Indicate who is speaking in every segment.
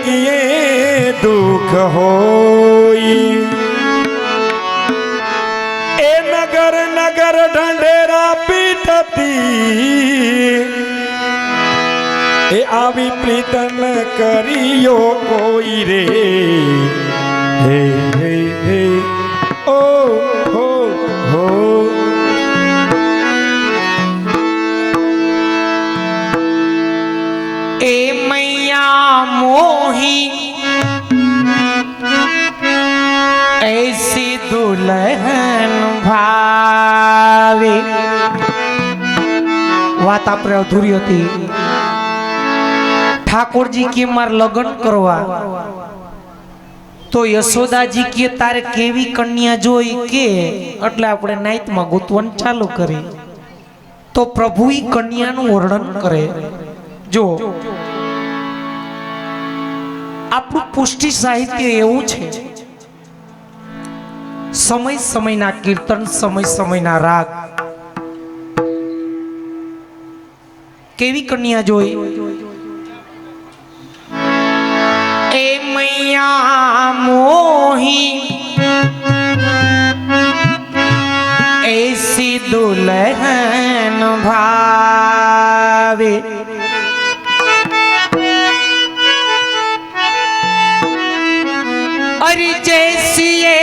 Speaker 1: किए दुख होई ए नगर नगर ढंढेरा पीटती ए आवी प्रीतन करियो कोई रे हे हे हे ओ हो हो
Speaker 2: ए मैया मोही ऐसी दुल्हन भावे વાત આપણે અધૂરી હતી। ઠાકોરજી કે માર લગ્ન કરવા તો યશોદાજી કે તારે કેવી કન્યા જોઈ કે એટલે આપણે નાઈટમાં ગોતવણ ચાલુ કરી તો પ્રભુ ઈ કન્યાનું વર્ણન કરે। જો આપણું પુષ્ટિ સાહિત્ય એવું છે સમય સમયના કીર્તન સમય સમયના રાગ કેવી કન્યા જોઈ ए मैया मोही ऐसी दुल्हन भावे अरे जैसी ये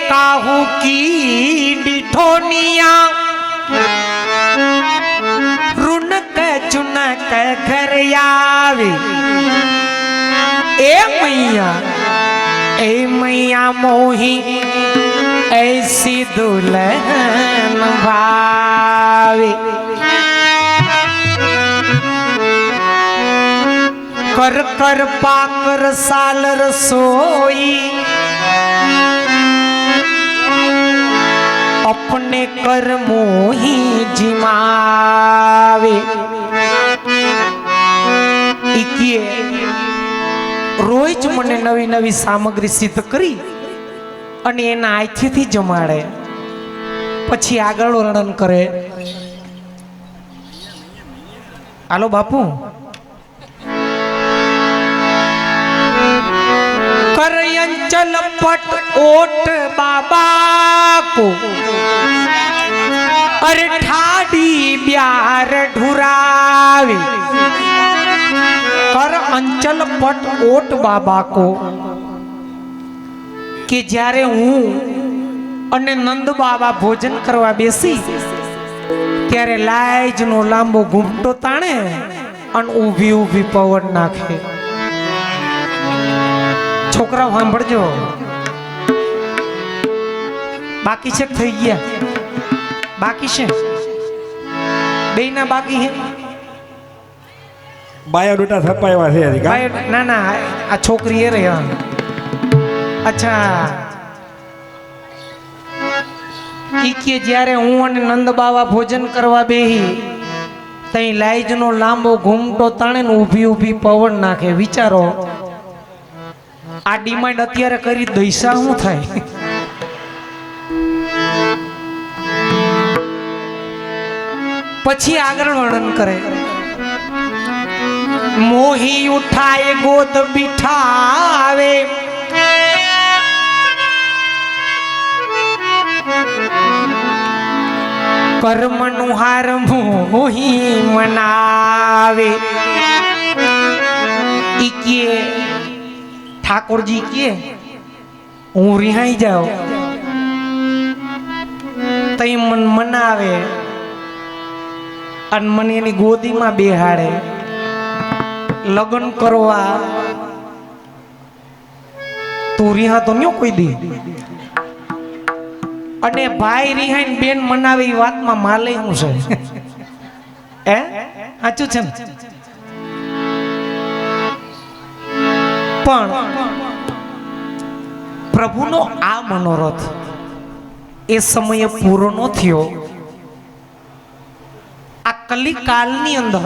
Speaker 2: काहू की डिठोनिया रुनक चुनक घर आवे ए मैया मोही ऐसी दुल्हन भावे कर कर पाकर साल रसोई अपने कर मोही जिमावे इकिए रोज मने नवी नवी सामग्री सिद्ध करी અને એના આઈથીથી જમાડે પછી આગળ વર્ણન કરે। હાલો બાપુ करयंचल पट ओट बाबा को अरे ठाडी ब्यार ढुरावे कर अंचल पट ओट बाबा को कि जारे हूँ अने नंद बाबा भोजन करवा बेसी त्यारे लाज नो लांबो घूमटो ताणे अन ऊभी ऊभी पवन नाखे। छोकरा सांभळजो बाकी छे थई गया बाकी छे बेना बाकी है
Speaker 1: बायोडाटा छपाया छे हजी का
Speaker 2: ना ना आ छोकरी है रे। अच्छा ई के ज्यारे हूँ अने नंद बाबा भोजन करवा बेही तई लाइजनो लांबो घूमटो ताणे ने ऊभी ऊभी पवन नाखे। विचारो आ डिमांड अत्यारे करी दईसा हूँ थाय। पछी आगळ वर्णन करे मोही उठाए गोद बिठावे कर्मनुहार मोही मनावे। इके ठाकुर जी के हूँ रिहाई जाओ तई मन मनावे अन मन एनी गोदी में बेहाड़े लगन करवा तू रिहा तो न्यो कोई दी अने भाई रिहाई बेन मनावे ई वात में माले हूँ छे ए साचुं छे पण प्रभुनो आ मनोरथ ए समय पूरो न थयो। आ कली कालनी अंदर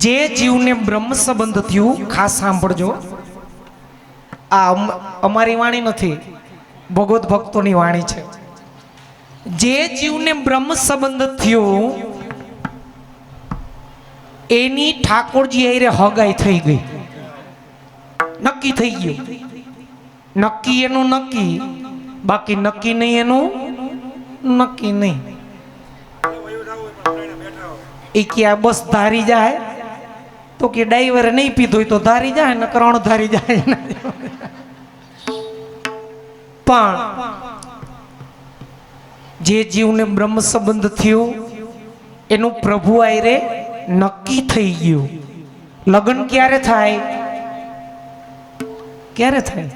Speaker 2: जे जीवने ब्रह्म संबंध थयो खास सांभळजो आ अमारी वाणी नथी भगवत भक्तोनी वाणी छे। जे जीवने ब्रह्म संबंध थयो એની ઠાકોરજી આરે હગાઈ થઈ ગઈ, નક્કી થઈ ગયું. નક્કી એનું નક્કી, બાકી નક્કી નહીં એનું નક્કી નહીં. એ કે આ બસ ધારી જાય તો કે ડ્રાઈવરે નહીં પીધું હોય તો ધારી જાય ને કરણ ધારી જાય. પણ જે જીવને બ્રહ્મ સંબંધ થયો એનું પ્રભુ આયરે નક્કી થઈ ગયું. લગ્ન ક્યારે થાય? ક્યારે થાય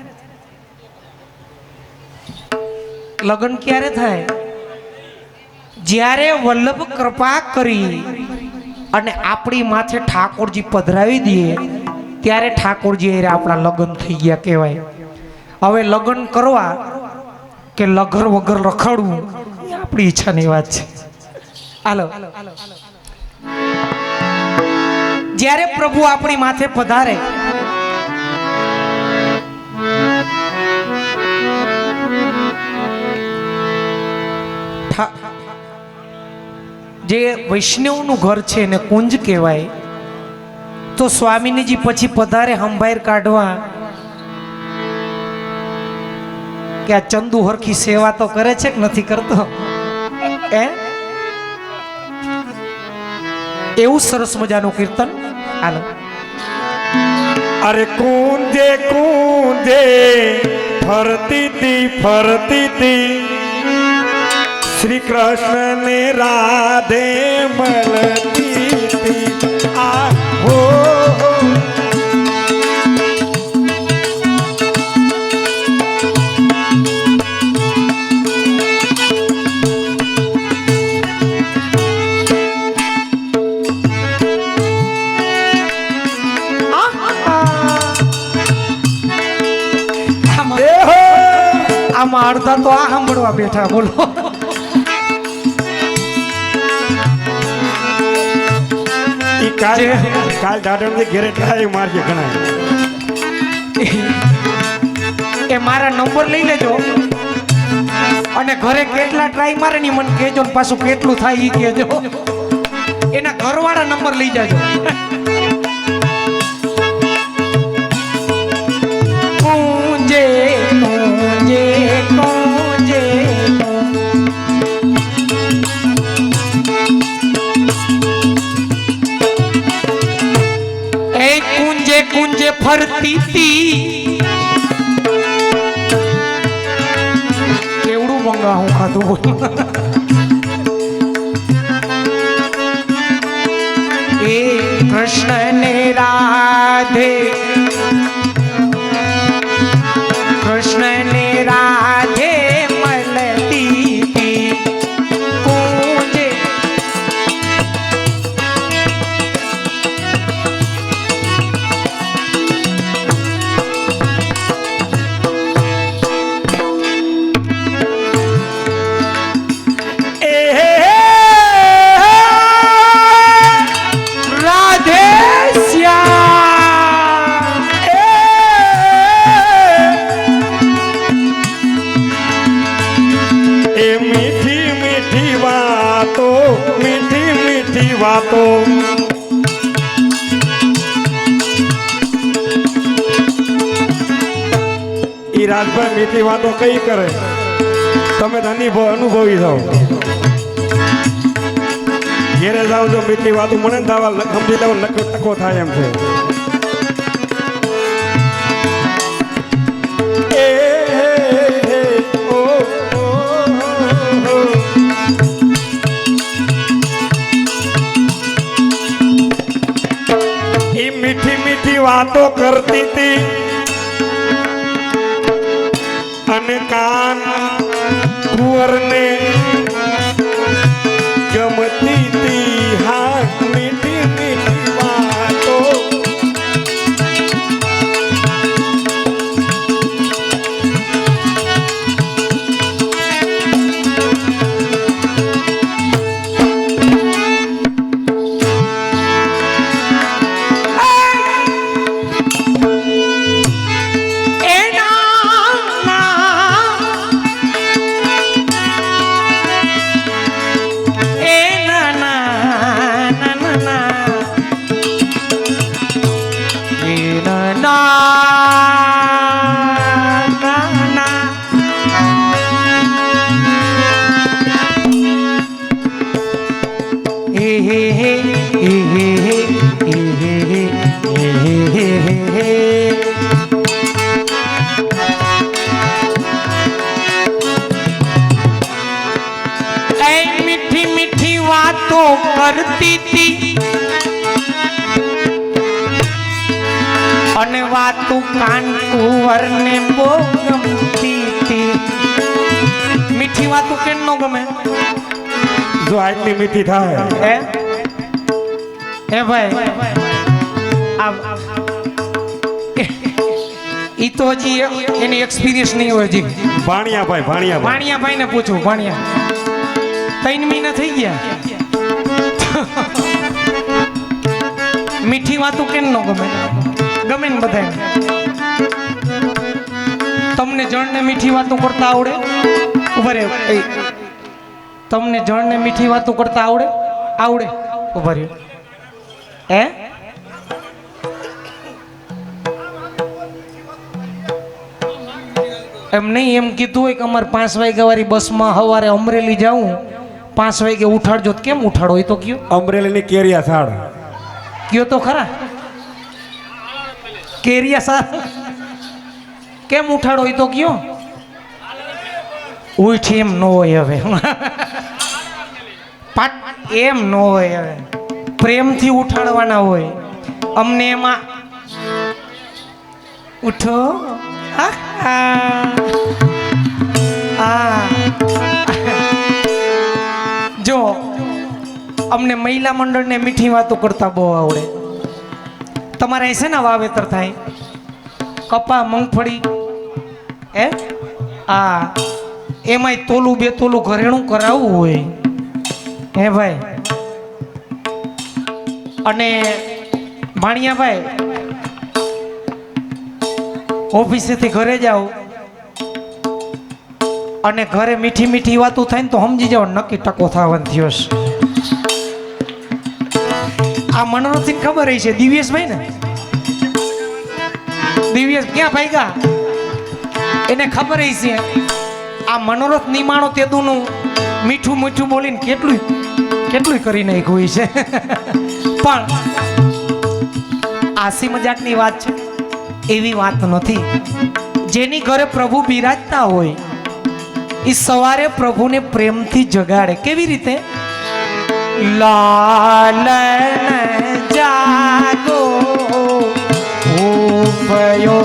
Speaker 2: લગ્ન? ક્યારે થાય? જ્યારે વલ્લભ કૃપા કરી અને આપણી માથે ઠાકોરજી પધરાવી દે ત્યારે ઠાકોરજી હારે આપણા લગ્ન થઈ ગયા કહેવાય. હવે લગ્ન કરવા કે લગર વગર રખડવું એ આપણી ઈચ્છાની વાત છે. હાલો, જ્યારે પ્રભુ આપણી માથે પધારે જે વૈષ્ણવનું ઘર છે એને કુંજ કહેવાય. તો સ્વામીજી પછી પધારે હંભાઈર કાઢવા કે આ ચંદુ હરખી સેવા તો કરે છે કે નથી કરતો? એવું સરસ મજાનું કીર્તન. હાલો.
Speaker 1: અરે કુંજે કુંજે ફરતી તી શ્રી કૃષ્ણ ને રાધે મળતી તી. આ હો
Speaker 2: આમાં અડધા તો આ સાંભળવા બેઠા. બોલો.
Speaker 1: કાલ દાદા ઘેરે ટ્રાય મારજે ઘણા.
Speaker 2: એ મારા નંબર લઈ લેજો અને ઘરે કેટલા ટ્રાય મારે ની મને કહેજો ને પાછું કેટલું થાય ઈ કહેજો. એના ઘરવાળા નંબર લઈ જાજો. કુંજે કુંજે કુંજે કુંજે કુંજે ફરતી તી. કેવડું મંગા હું ખાધું. એ કૃષ્ણ ને રાધે કૃષ્ણ ને રાધે મળતી તી. કુંજે
Speaker 1: વાતો ઈ રાજભાઈ મીઠી વાતો કઈ કરે તમે અનુભવી જાઓ. ઘેરે જાવ જો મીઠી વાતો મને દાવા સમજી જાવ ટકો થાય એમ છે. મીઠી મીઠી વાતો કરતી તી અને કાન કુંવરને ગમતી તી. હા મીઠી મીઠી વાતો
Speaker 2: કરતી તી અને વાતું કાન કુંવરને બહુ ગમતી તી. મીઠી વાતું કેમ ન ગમે?
Speaker 1: જો આટલી મીઠી થાય
Speaker 2: એ ભાઈ ઈ તો હજી એની એક્સપિરિયન્સ નહીં હોય હજી. ભાણિયાભાઈ ને પૂછું. ભાણિયા 3 મહિના થઈ ગયા. મીઠી વાતું કેમ ન ગમે? ગમે ને બધાને. તમને જણને મીઠી વાતો કરતા આવડે? ઉભા રહ્યો. તમને જણને મીઠી વાતો કરતા આવડે? ઉભા રહ્યો. એમ નહીં, એમ કીધું હોય કે અમારે 5 વાગ્યા વાળી બસમાં સવારે અમરેલી જાઉં, 5 વાગે ઉઠાડજો. તો કેમ ઉઠાડો? એ તો કયો.
Speaker 1: અમરેલીની કેરિયા સાડ
Speaker 2: કયો તો ખરા. કેરિયા સાડ કેમ ઉઠાડો? એ તો કયો. ઉઠ એમ ન હોય હવે. એમ ન હોય હવે. પ્રેમથી ઉઠાડવાના હોય. અમને એમાં ઉઠો જો અમને મહિલા મંડળને મીઠી વાતો કરતા બહુ આવડે. તમારે અહીં છે ને વાવેતર થાય કપા મગફળી એમાંય તોલું 2 તોલું ઘરેણું કરાવવું હોય હે ભાઈ. અને ભાણિયાભાઈ ઓફિસેથી ઘરે જાઓ અને ઘરે મીઠી મીઠી વાતો થાય ને તો સમજી જાઓ નક્કી ટકો થવાનો થયો છે. આ મનોરથની ખબર છે દિવ્યેશભાઈ ને. દિવ્યેશ ક્યાં ભાગ્યા? એને ખબર છે આ મનોરથ નિમાણો તેદુનું મીઠું મીઠું બોલીને કેટલું કરી નાખ્યું છે. પણ આસી મજાકની વાત છે, એવી વાત નથી. જેની ઘરે પ્રભુ બિરાજતા હોય એ સવારે પ્રભુને પ્રેમથી જગાડે. કેવી રીતે? લાલન જાગો ઉભયો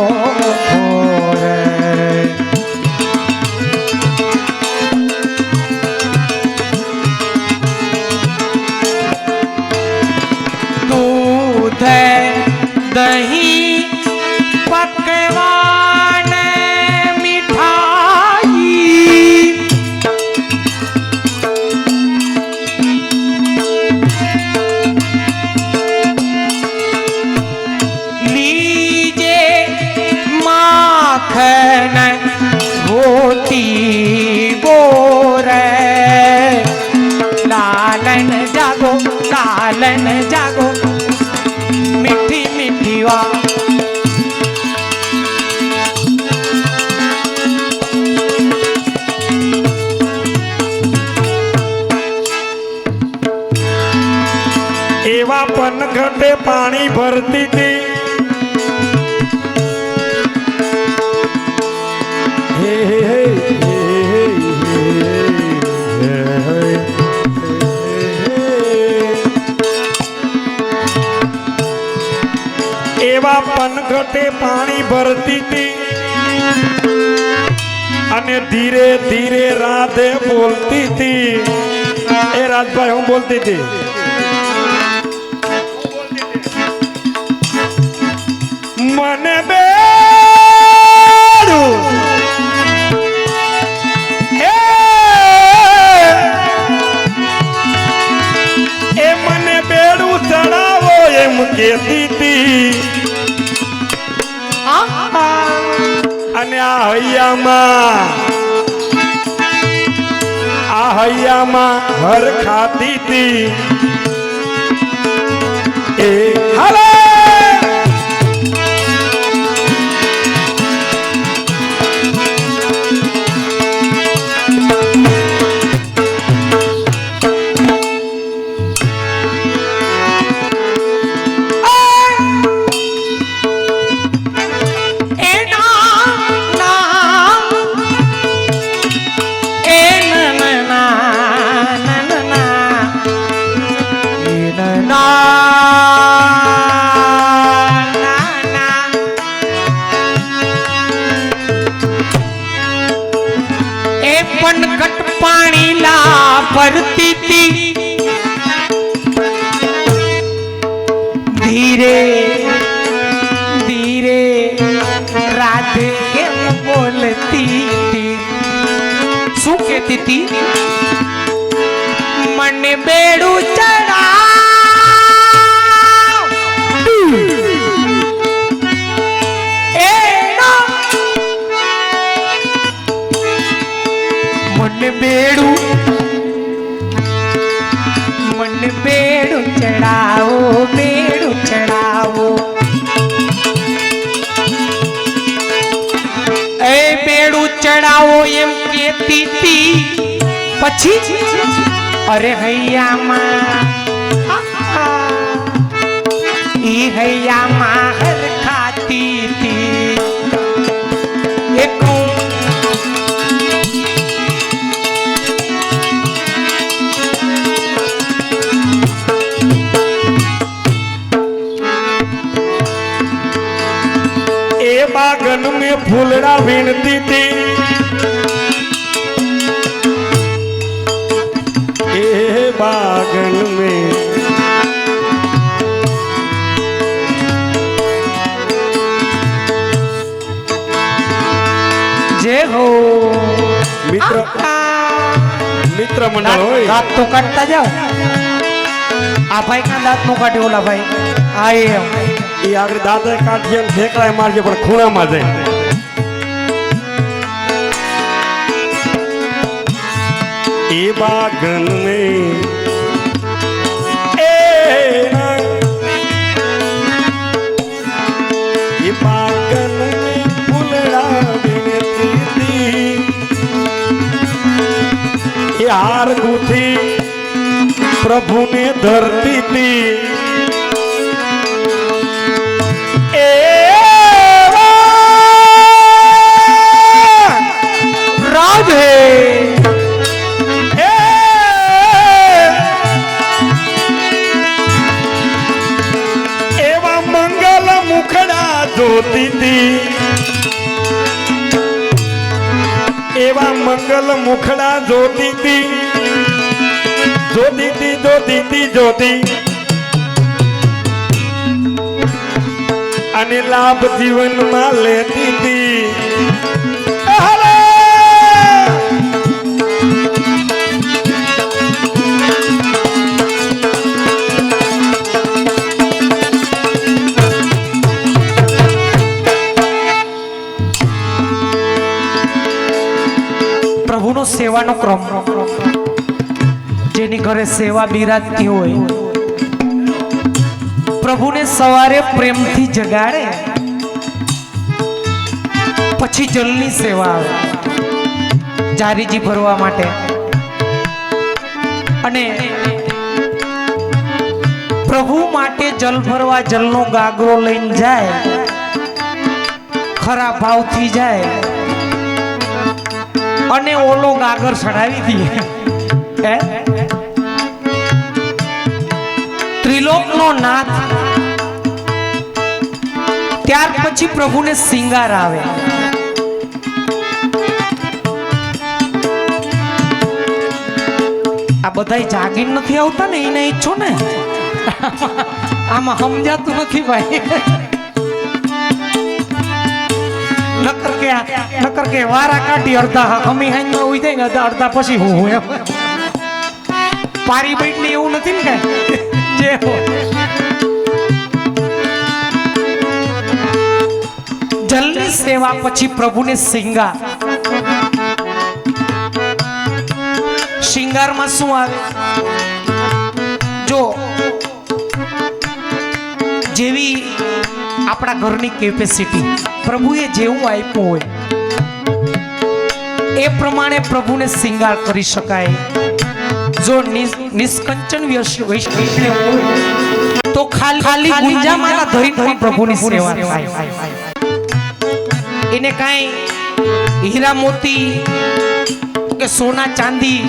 Speaker 2: દૂધ દહીં પકવાન મીઠાઈ લીજે માખન રોટી બોરે લાલન જાગો મીઠી મીઠી વાત.
Speaker 1: એવા પનઘટે પાણી ભરતી હતી. એવા પનઘટે પાણી ભરતી હતી અને ધીરે ધીરે રાધે બોલતી હતી. એ રાજભાઈ હું બોલતી હતી. મને બેડું એ મને બેડું ચડાવો એમ કહેતી હતી. અને આ હૈયામાં હર ખાતી હતી. એ હાલે
Speaker 2: પનઘટ પાણી લા ભરતી તી ધીરે ધીરે રાધે કેમ બોલતી તી શું કહેતી તી મને બેડું ચડાવ એનો મને બેડું ચડાવો બેડું ચડાવો એ બેડું ચડાવો એમ કેતી તી પછી અરે હૈયામાં ઈ હૈયામાં હર ખાતી તી એક
Speaker 1: बागन में फूलड़ा बीनती थी ए बागन में
Speaker 2: जय हो
Speaker 1: मित्र मित्र मंडल होय
Speaker 2: दांत तो काटता जाओ आ भाई का दांत नो काटे ओला भाई आए
Speaker 1: એ આગળ દાદા કાઢીએ ને ઠેકડાય મારજે પણ ખૂણામાં જાય એ બાગન મે એ બાગન મે ફૂલડા બીનતી તી એ હાર ગૂંથી પ્રભુને ધરતી તી એવા મંગલ મુખડા જોતી તી એવા મંગલ મુખડા જોતી તી જોતી તી જોતી તી જોતી અને લાભ જીવનમાં લેતી તી
Speaker 2: પ્રભુનો સેવાનો ક્રમ જેની ઘરે સેવા બિરાજતી હોય પ્રભુને સવારે પ્રેમથી જગાડે પછી જલની સેવા આવે જારીજી ભરવા માટે અને પ્રભુ માટે જલ ભરવા જલનો ગાગરો લઈને જાય ખરા ભાવથી જાય અને ઓલો ગાગર ચડાવી દે હે ત્રિલોકનો નાથ ત્યાર પછી પ્રભુને સિંગાર આવે આ બધાય જાગીર નથી આવતા ને એને ઈચ્છો ને આમાં સમજાતું નથી ભાઈ નકર કે વારા કાઢી અડધા અમી હાઈમાં ઉઈ જાય ને અડધા પછી હું એમ પારી બેટલી એવું નથી ને કે જે જલની સેવા પછી પ્રભુને શિંગાર શિંગારમાં શું આવે જો જેવી આપણા ઘરની કેપેસિટી પ્રભુએ જેવું આપ્યું હોય એ પ્રમાણે પ્રભુને શિંગાર કરી શકાય જો નિષ્કંચન વૈષ્ણવ હોય તો ખાલી ગુંજામાલા ધરી પ્રભુની સેવા થાય એને કાંઈ હીરા મોતી કે સોના ચાંદી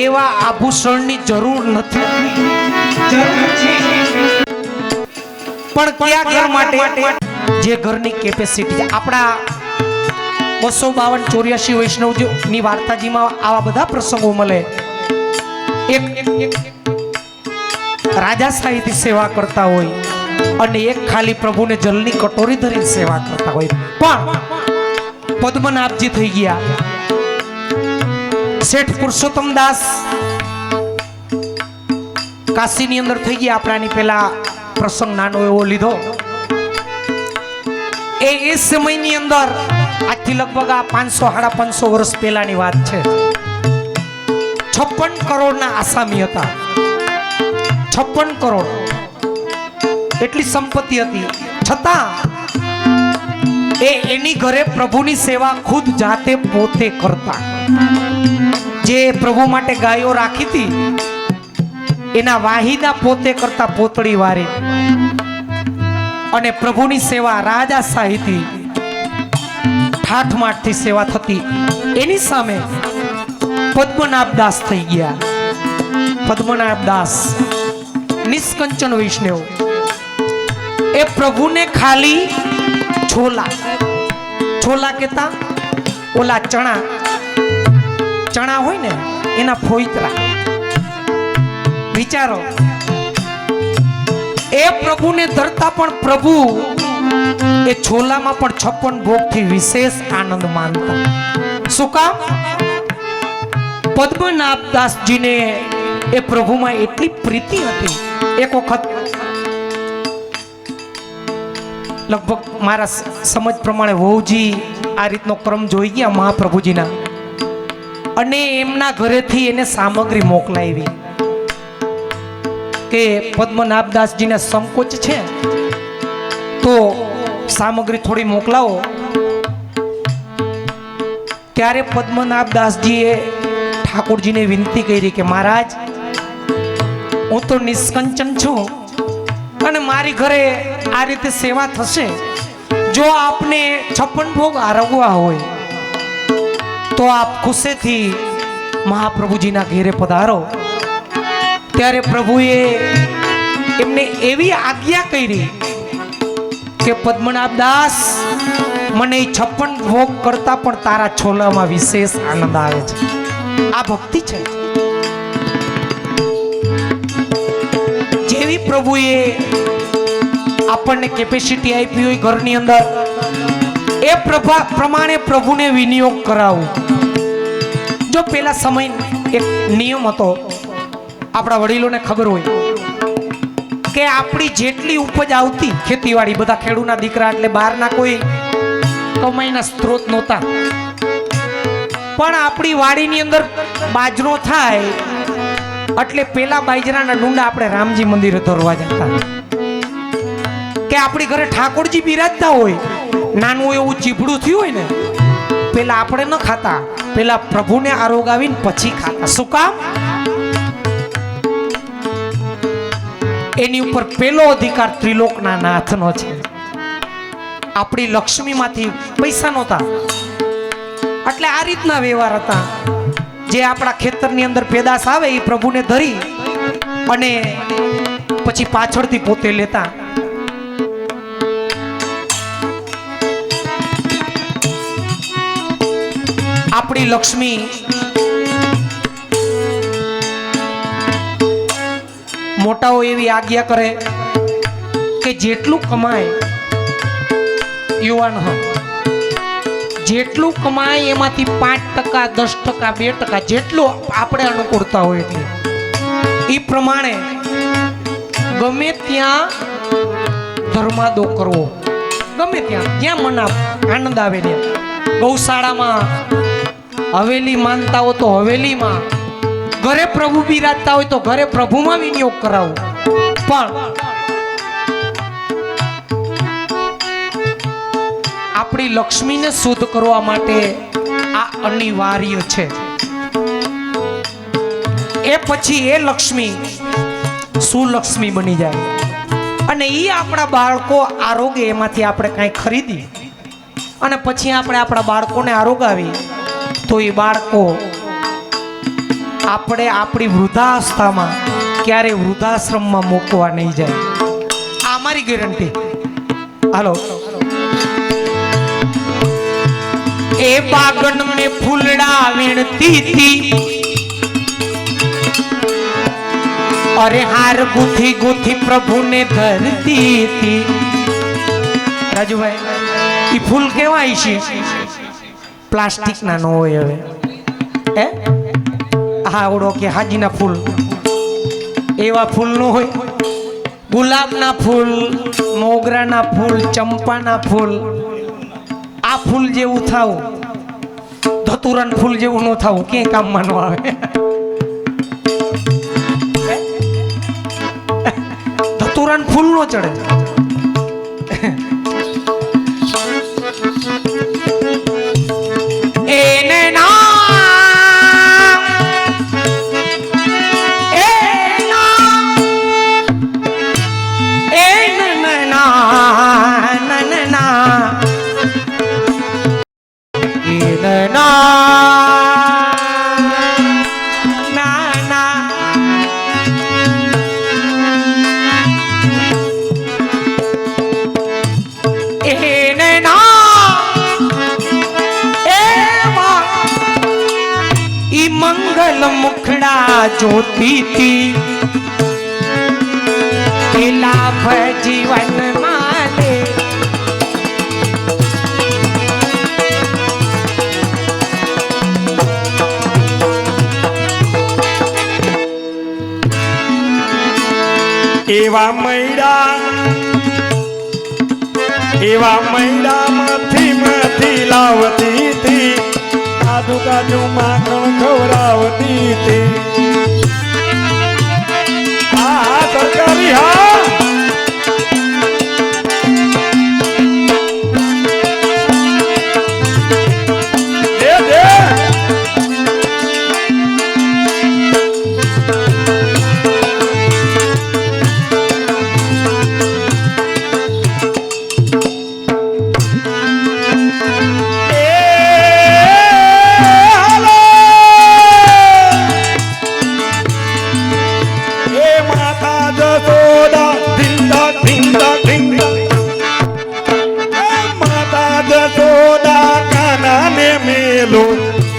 Speaker 2: એવા આભૂષણની જરૂર નથી પણ કયા ઘર માટે જે ઘરની કેપેસિટી આપણા 252 84 વૈષ્ણવની વાર્તાજીમાં આવા બધા પ્રસંગો મળે. એક રાજા સાહિત્ય સેવા કરતા હોય અને એક ખાલી પ્રભુને જલની કટોરી ધરીને સેવા કરતા હોય. પણ પદ્મનાભજી થઈ ગયા. શેઠ પુરુષોત્તમ દાસ કાશીની અંદર થઈ ગયા. આપણાની પેલા પ્રસંગ નાનો એવો લીધો. એ સમયની અંદર આજથી લગભગ આ 500-550 વર્ષ પહેલાની વાત છે. 56 કરોડના આસામી હતા. 56 કરોડ એટલી સંપત્તિ હતી. છતાં એની ઘરે પ્રભુની સેવા ખુદ જાતે પોતે કરતા. જે પ્રભુ માટે ગાયો રાખી હતી એના વાહિદા પોતે કરતા, પોતળી વારી, અને પ્રભુની સેવા રાજા સાહિતી ઠાઠમાઠથી સેવા થતી. એની સામે પદ્મનાભ દાસ થઈ ગયા. પદ્મનાભ દાસ નિષ્કંચન વૈષ્ણવ. એ પ્રભુને ખાલી છોલા કેતા ઓલા ચણા હોય ને એના ફોઈતરા. વિચારો, એ પ્રભુને ધરતા પણ પ્રભુ એ છોલામાં પણ 56 ભોગથી વિશેષ આનંદ માનતા. શું કામ? પદ્મનાભ દાસજીને એ પ્રભુમાં એટલી પ્રીતિ હતી. એક વખત લગભગ મારા સમજ પ્રમાણે વહુજી આ રીતનો ક્રમ જોઈ ગયા મહાપ્રભુજીના, અને એમના ઘરેથી એને સામગ્રી મોકલાવી કે પદ્મનાભદાસજીને સંકોચ છે તો સામગ્રી થોડી મોકલાવો. ત્યારે પદ્મનાભદાસજીએ ઠાકોરજીને વિનંતી કરી કે મહારાજ, હું તો નિષ્કંચન છું અને મારી ઘરે આ રીતે સેવા થશે. જો આપને 56 ભોગ આરવવા હોય તો આપ ખુશીથી મહાપ્રભુજીના ઘેરે પધારો. ત્યારે પ્રભુએ એમને એવી આજ્ઞા કરી કે પદ્મનાભ દાસ, મને 56 ભોગ કરતા પણ તારા છોલામાં વિશેષ આનંદ આવે છે. આ ભક્તિ છે. જેવી પ્રભુએ આપણને કેપેસિટી આપી હોય ઘરની અંદર, એ પ્રમાણે પ્રભુને વિનિયોગ કરાવું. જો પેલા સમય એક નિયમ હતો, આપણા વડીલોને ખબર હોય કે આપણી જેટલી ઉપજ આવતી ખેતીવાડી, બધા ખેડૂતના દીકરા એટલે બહારના કોઈ કમાઈના સ્ત્રોત નહોતા, પણ આપણી વાડીની અંદર બાજરો થાય એટલે પેલા બાજરાના ડુંડા આપણે રામજી મંદિરે ધરવા જતા. કે આપણી ઘરે ઠાકોરજી બિરાજતા હોય, નાનું એવું ચીભડું થયું હોય ને, પેલા આપણે ન ખાતા, પેલા પ્રભુને આરોગાવીને પછી ખાતા. શું કામ? એની ઉપર પેલો અધિકાર ત્રિલોકના નાથનો છે. આપણી લક્ષ્મીમાંથી પૈસા નહોતા, એટલે આ રીતના વ્યવહાર હતા. જે આપણા ખેતરની અંદર પેદાશ આવે એ પ્રભુને ધરી અને પછી પાછળથી પોતે લેતા. આપણી લક્ષ્મી મોટાઓ એવી આજ્ઞા કરે કે જેટલું કમાય યુવાન જેટલું કમાય એમાંથી 5%, 10%, 2% જેટલું આપણે અનુકૂળતા હોય એટલે એ પ્રમાણે ગમે ત્યાં ધર્માદો કરવો. ગમે જ્યાં મન આનંદ આવે ને. ગૌશાળામાં, હવેલી માનતા હો તો હવેલીમાં, ઘરે પ્રભુ બિરાજતા હોય તો ઘરે પ્રભુમાં વિનિયોગ કરાવો. પણ આપણી લક્ષ્મીને શુદ્ધ કરવા માટે આ અનિવાર્ય છે. એ પછી એ લક્ષ્મી સુલક્ષ્મી બની જાય અને એ આપણા બાળકો આરોગ્ય એમાંથી આપણે કાંઈ ખરીદી અને પછી આપણે આપણા બાળકોને આરોગાવી તો એ બાળકો આપણે આપણી વૃદ્ધાવસ્થામાં ક્યારે વૃદ્ધાશ્રમમાં મૂકવા નહીં જાય. આ અમારી ગેરંટી. હાલો, ए बागन में फूलड़ा वीणती थी और हार गुथी गुथी प्रभु ने धरती थी। राजू भाई ई फूल केवाय छे? प्लास्टिक ना नो होय हवे ए आवड़ो के हाजीना फूल एवा फूल नो होय। गुलाब ना फूल, मोगरा ना फूल, चंपा ना फूल, आ फूल जेवू थाव धतुरन फूल जेवू नो थाव के काम मानो आवे। धतुरन फूल नो चढ़े। एने ना मंगल मुखड़ा ज्योति थी लाभ जीवन माले।
Speaker 1: एवा मैडा मथी मथी लावती थी आजू बाजू माखण खवरावती थी। हाँ सरकारी हाँ दे दे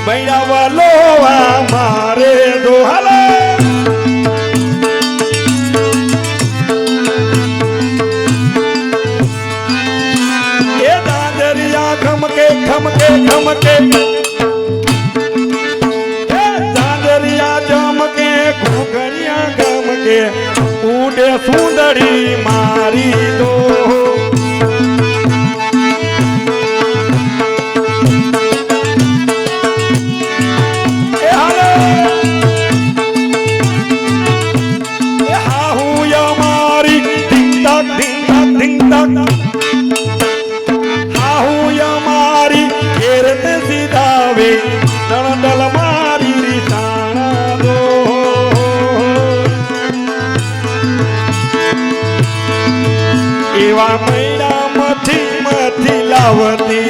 Speaker 1: मैया वालो हमारे दो हला ये दादरिया खमके खमके खमके दादरिया जमके घुघरिया गमके उड़े सुंदरी मारी दो। एवा मैडा मथी मथी लावती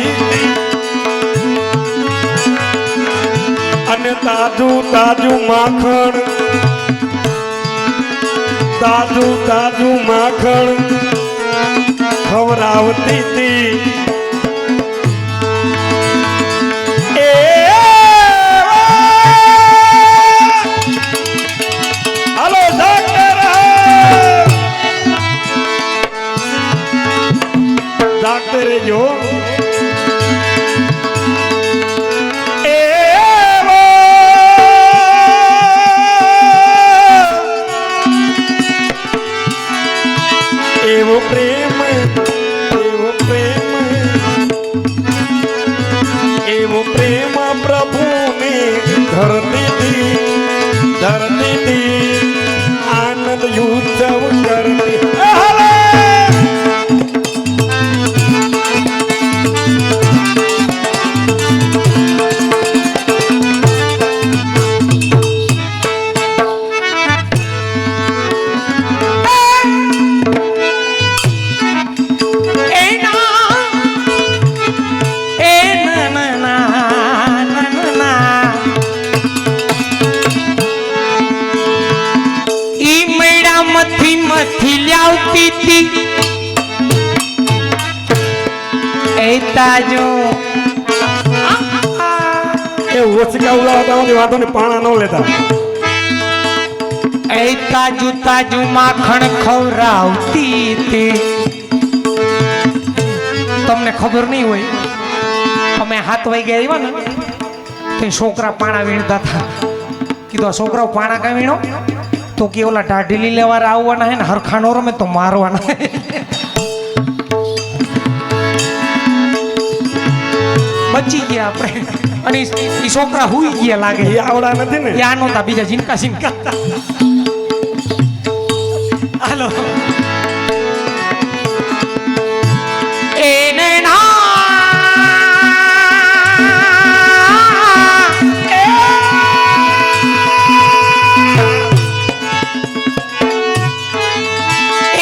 Speaker 1: अने ताजू ताजू माखण ताजू ताजू माखण खवरावती थी। जो एवो प्रेम एवो प्रेम एवो प्रेम प्रभु ने धरती थी आनंद उत्सव करती।
Speaker 2: ताजो
Speaker 1: ઓછકા ઉલાવતા નથી વાંધો ને પાણા ન લેતા
Speaker 2: એ તાજુ તાજુ માખણ ખવરાવતી તે તમને ખબર નહીં હોય અમે 7 વાગે આવ્યા ને તો છોકરા પાણા વીણતા હતા કીધું આ છોકરાઓ પાણા કા વીણો તો કે ઓલા ટાઢીલી લેવાના આવવાના હે ને હરખાનો રમે તો મારવાના બચી ગયા આપણે અને ઈ છોકરા હુઈ ગયા લાગે
Speaker 1: એ આવડા નથી ને
Speaker 2: યા નહોતા બીજા જીનકા જીનકા હાલો એને ના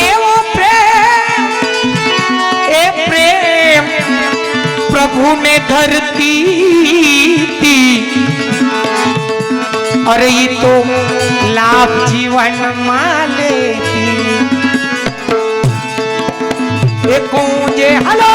Speaker 2: એવો પ્રેમ એ પ્રેમ प्रभु ने धरती थी अरे ये तो लाभ जीवन माले कूंजे हलो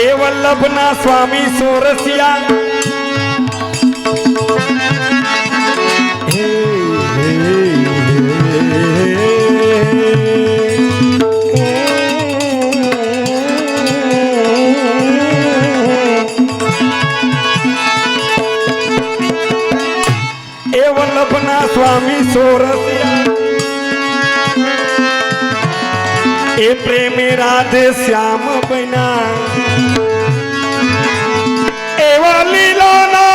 Speaker 1: ए वल्लभना स्वामी सोरसिया स्वामी सोरसिया ए प्रेमी राधे श्याम बना एवा लीला ना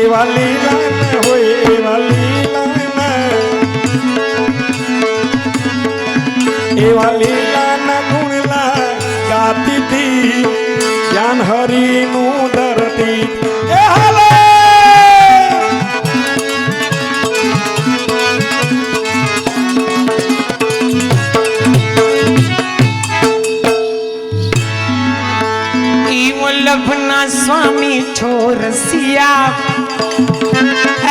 Speaker 1: एवा लीला होए एवा एवा लीला न गुणला गाती थी ज्ञान हरि नु धरती ए हाले
Speaker 2: ई वल्लभना स्वामी छोरसिया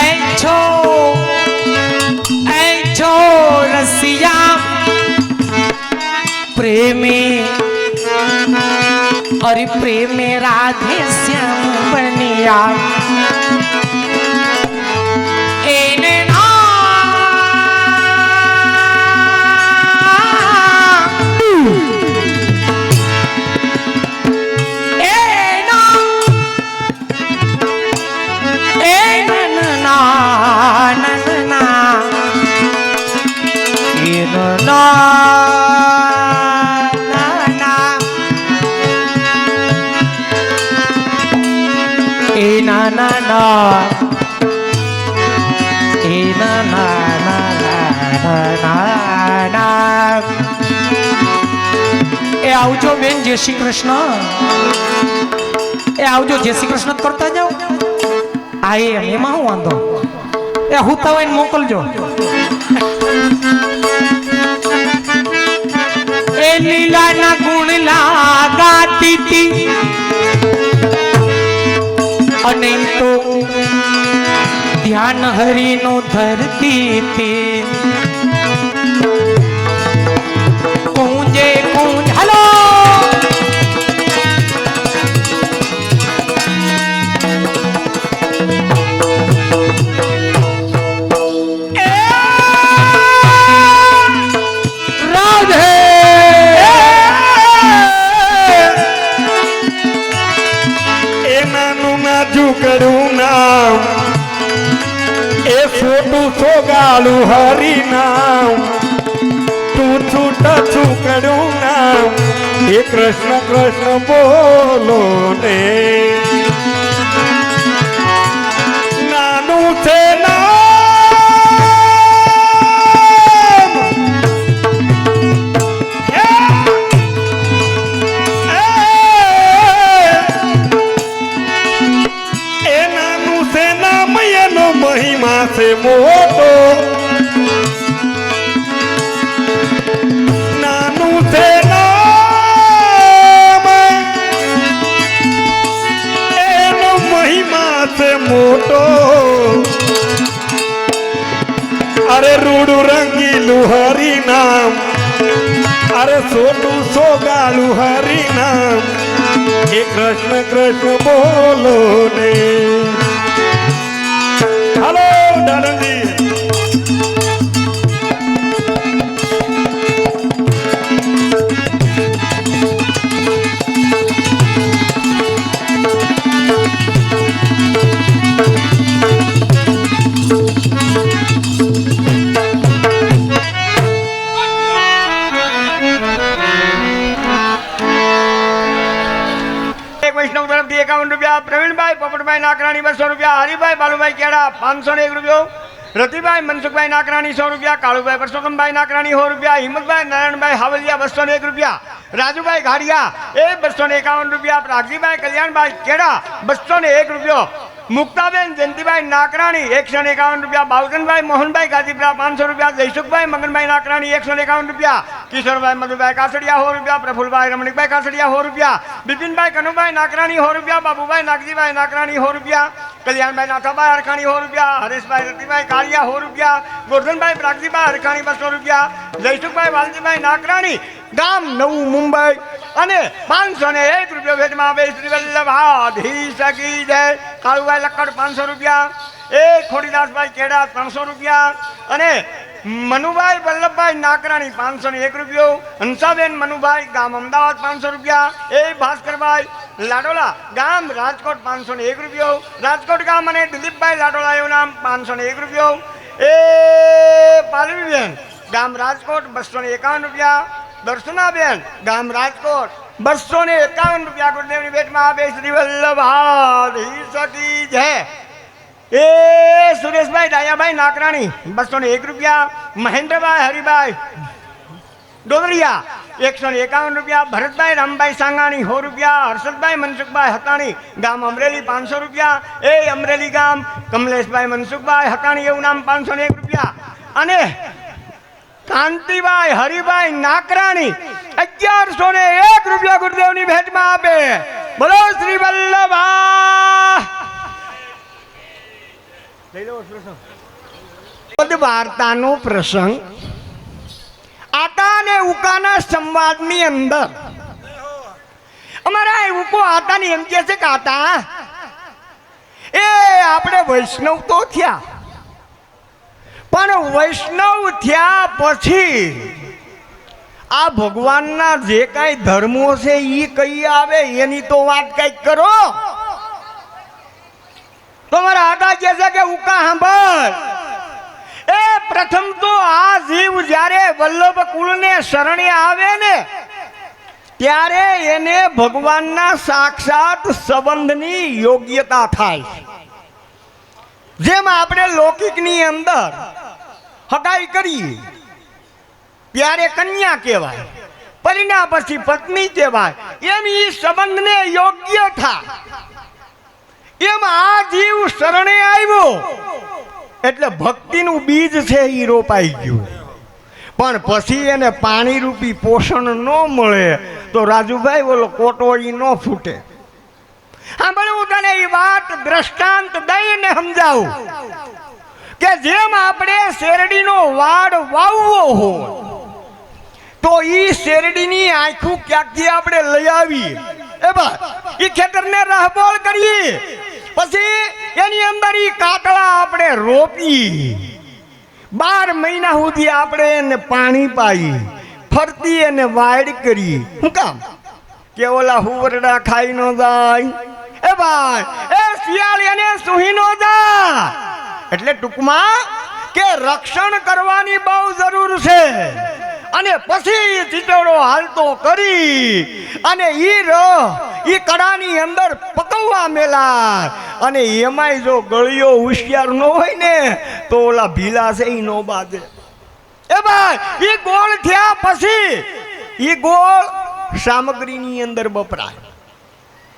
Speaker 2: ऐ छोरसिया प्रेमे अरे प्रेमे राधे श्याम बनिया एने ना एना एना ना एना ना ना ना ए ना ना ना ना ना ए આવજો બેન જય શ્રી કૃષ્ણ એ આવજો જય શ્રી કૃષ્ણ કરતા જાઓ આ એમાં હું વાંધો એ હુતા હોય ને મોકલજો એ લીલાના ગુણ લાગાતી હતી અને તો ધ્યાન હરિનો ધરતી હતી કુંજે કુંજ હલો રાધે
Speaker 1: કરું નામ એ છોટું સોગાળું હરી નામ તું છૂટ છું કરું નામ એ કૃષ્ણ કૃષ્ણ બોલો ને નાનું છે નામ મહિમા છે મોટો નાનું છે નામ અરે સોનું સોગાલું હરી નામ એ કૃષ્ણ કૃષ્ણ બોલો ને હાલો દાદાજી
Speaker 3: વૈષ્ણવ તરફથી 51 રૂપિયા, પ્રવીણભાઈ પોપટભાઈ નાકરાણી 200 રૂપિયા, હરિભાઈ બાલુભાઈ કેડા 501 રૂપિયો, રતિભાઈ મનસુખભાઈ નાકરાણી 100 રૂપિયા, કાળુભાઈ પરસોત્તમભાઈ નાકરાણી 100 રૂપિયા, હિંમતભાઈ નારાયણભાઈ હાવલિયા 201 રૂપિયા, રાજુભાઈ ઘાડિયા 251 રૂપિયા, પ્રાગજીભાઈ કલ્યાણભાઈ કેડા 201 રૂપિયો, મુક્તાબેન જયંતિભાઈ નાકરાણી 151 રૂપિયા, બાવજનભાઈ મોહનભાઈ ગાજીપુરા 500 રૂપિયા, જયસુખભાઈ મગનભાઈ નાકરાણી 151 રૂપિયા, કિશોરભાઈ મધુભાઈ કાસડિયા 100 રૂપિયા, પ્રફુલભાઈ રમણીકભાઈ કાસડિયા 100 રૂપિયા, બિપિનભાઈ કનુભાઈ નાકરાણી 100 રૂપિયા, બાબુભાઈ નાગજીભાઈ નાકરાણી 100 રૂપિયા, કલ્યાણભાઈ નાથાભાઈ હરખાણી 100 રૂપિયા, હરેશભાઈ રતિભાઈ કાળિયા 100 રૂપિયા, ગોરધનભાઈ પ્રાગજીભાઈ હરખાણી 200 રૂપિયા, જયસુખભાઈ વાલજીભાઈ નાકરાણી ગામ નવું મુંબઈ અને 501 રૂપિયા ભેટમાં આપે શ્રી વલ્લભાધીશ કી જય. કાળુભાઈ લક્કડ 500 રૂપિયા, ખોડીદાસભાઈ કેડા 300 રૂપિયા અને મનુભાઈ વલ્લભભાઈ નાકરાણી 501 રૂપિયો, હંસાબેન મનુભાઈ ગામ અમદાવાદ 500 રૂપિયા, ભાસ્કરભાઈ લાડોલા ગામ રાજકોટ 501 રૂપિયો, રાજકોટ ગામ અને દિલીપભાઈ લાડોલા એવું નામ 501 રૂપિયો, પાલવીબેન ગામ રાજકોટ 251 રૂપિયા, દર્શનાબેન ગામ રાજકોટ 251 રૂપિયા ગુરુદેવની ભેટમાં આપે શ્રી વલ્લભાધીશ કી જય. સુરેશભાઈ ડાયાભાઈ નાકરાણી 201 રૂપિયા, મહેન્દ્રભાઈ હરિભાઈ ડોદરિયા 151 રૂપિયા, ભરતભાઈ રામભાઈ સાંગાણી 100 રૂપિયા, હર્ષદભાઈ મનસુખભાઈ હકાણી ગામ અમરેલી 500 રૂપિયા, અમરેલી ગામ કમલેશભાઈ મનસુખભાઈ હકાણી એવું નામ 501 રૂપિયા અને કાંતિભાઈ હરિભાઈ નાકરાણી 1101 રૂપિયા ગુરુદેવની ભેટમાં આપે. બોલો શ્રી વલ્લભા. વાર્તાનો પ્રસંગ આતા અને ઉકાના સંવાદની અંદર અમારા ઉકો આતાની એમ કહે છે કે આતા આપણે વૈષ્ણવ તો થયા પણ વૈષ્ણવ થયા પછી આ ભગવાનના જે કાંઈ ધર્મો છે એ કઈ આવે એની તો વાત કઈક કરો. તમારા આટા કહે છે કે ઉકા સાંભળ, પ્રથમ તો આ જીવ જ્યારે વલ્લભ કુળને શરણે આવે ને ત્યારે એને ભગવાનના સાક્ષાત સંબંધની યોગ્યતા થાય. જેમ આપણે લૌકિકની અંદર હગાઈ કરીએ ત્યારે કન્યા કહેવાય, પરિણા પછી પત્ની કહેવાય, એમ એ સંબંધને યોગ્ય થાય. એમ આ જીવ શરણે આવ્યો એટલે ભક્તિનું બીજ છે એ રોપાઈ ગયું. પણ પછી એને પાણી રૂપી પોષણ ન મળે તો રાજુભાઈ બોલો કોટોળી ન ફૂટે. હા ભલે હું તને એ વાત દ્રષ્ટાંત દઈને સમજાવું કે જેમ આપણે શેરડીનો વાડ વાવવો હોય તો ઈ શેરડીની આંખું ક્યાંકથી આપણે લઈ આવીએ, એ ખેતરને રહબોળ કરીએ, પછી એની અંદર ઈ કાકડા આપણે રોપીએ, 12 મહિના સુધી આપણે એને પાણી પાઈએ, ફરતી એને વાડ કરીએ. શું કામ? કે ઓલા હુવરડા ખાઈ ન જાય, શિયાળ એને સુહી ન જાય. એટલે ટૂંકમાં કે રક્ષણ કરવાની બહુ જરૂર છે. અને પછી ચીતોડો હાલતો કરી અને ઈ કડાની અંદર પકવવા મેલા. અને એમાંય જો ગળિયો હોશિયાર ન હોય ને તો ઓલા ભીલા છે ઈ નો બાજે. ઈ ગોળ થયા પછી ઈ ગોળ સામગ્રીની અંદર વપરાય.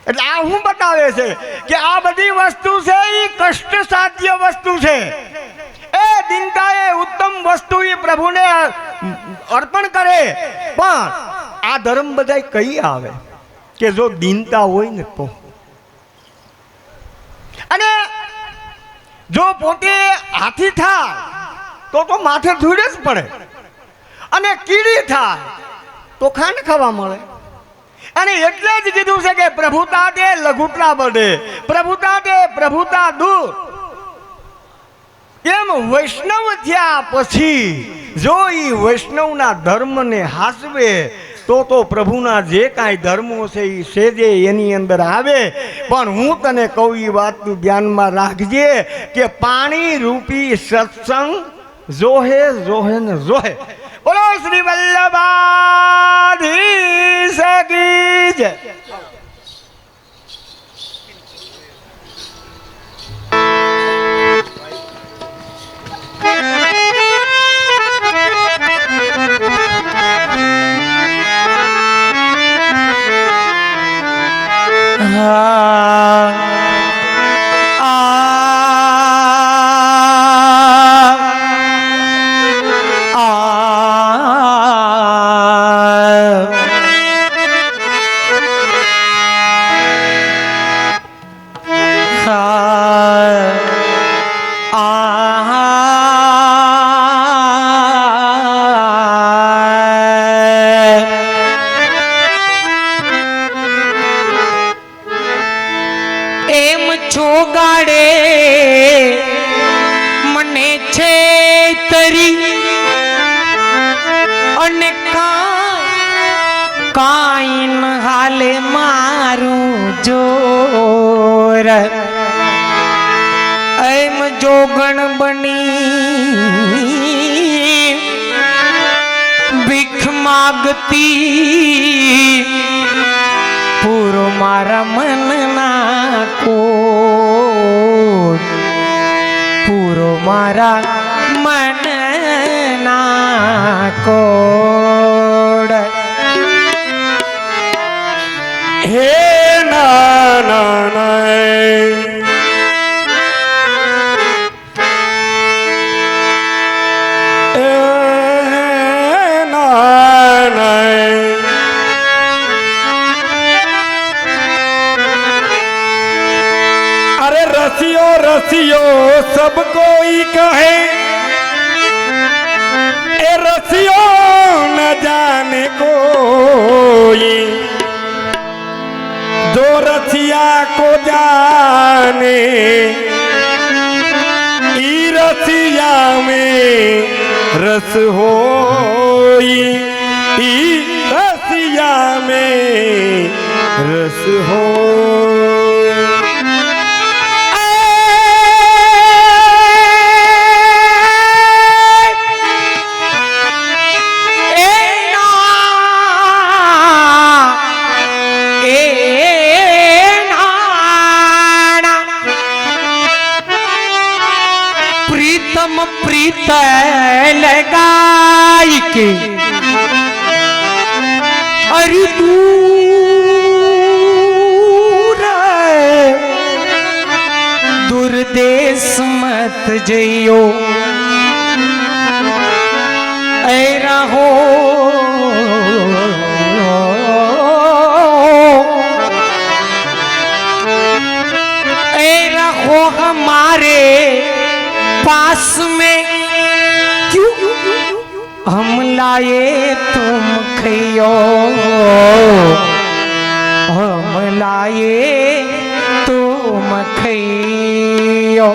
Speaker 3: એટલે આ શું બતાવે છે કે આ બધી વસ્તુ છે ઈ કષ્ટ સાધ્ય વસ્તુ છે. દિનતાએ ઉત્તમ વસ્તુ એ પ્રભુને અર્પણ કરે. પણ આ ધર્મ બધા કઈ આવે કે જો દિનતા હોય ને તો, અને જો પોતે હાથી થાય તો માથે ધૂળ જ પડે. અને કીડી થાય તો ખાંડ ખાવા મળે. અને એટલે જ કીધું છે કે પ્રભુતા તે લઘુતા બળે, પ્રભુતા તે પ્રભુતા દૂર. એમ વૈષ્ણવ થયા પછી જો ઈ વૈષ્ણવના ધર્મને હાસવે તો પ્રભુના જે કાંઈ ધર્મો છે એ સેજે એની અંદર આવે. પણ હું તને કહું એ વાતનું ધ્યાનમાં રાખજે કે પાણી રૂપી સત્સંગ જોહે જોહે ને જોહે. બોલો શ્રી વલ્લભાધીશ કી જય.
Speaker 2: છોગાડે મને છે તરી અને કાઈ ન હાલે મારું જોર. એમ જોગણ બની ભીખ માગતી પૂરો મારા મનના કોડ, પૂરો મારા મનના કોડ.
Speaker 1: હે નાના रसियो सब कोई कहे, ए रसियो न जाने कोई, दो रसिया को जाने ई रसिया में रस होई, ई रसिया में रस हो.
Speaker 2: प्रीत लगाई के अरे दूर देश मत जइयो, ऐ रहो हमारे पास में क्यों हम लाए तुम खइयो, हम लाए तुम खइयो.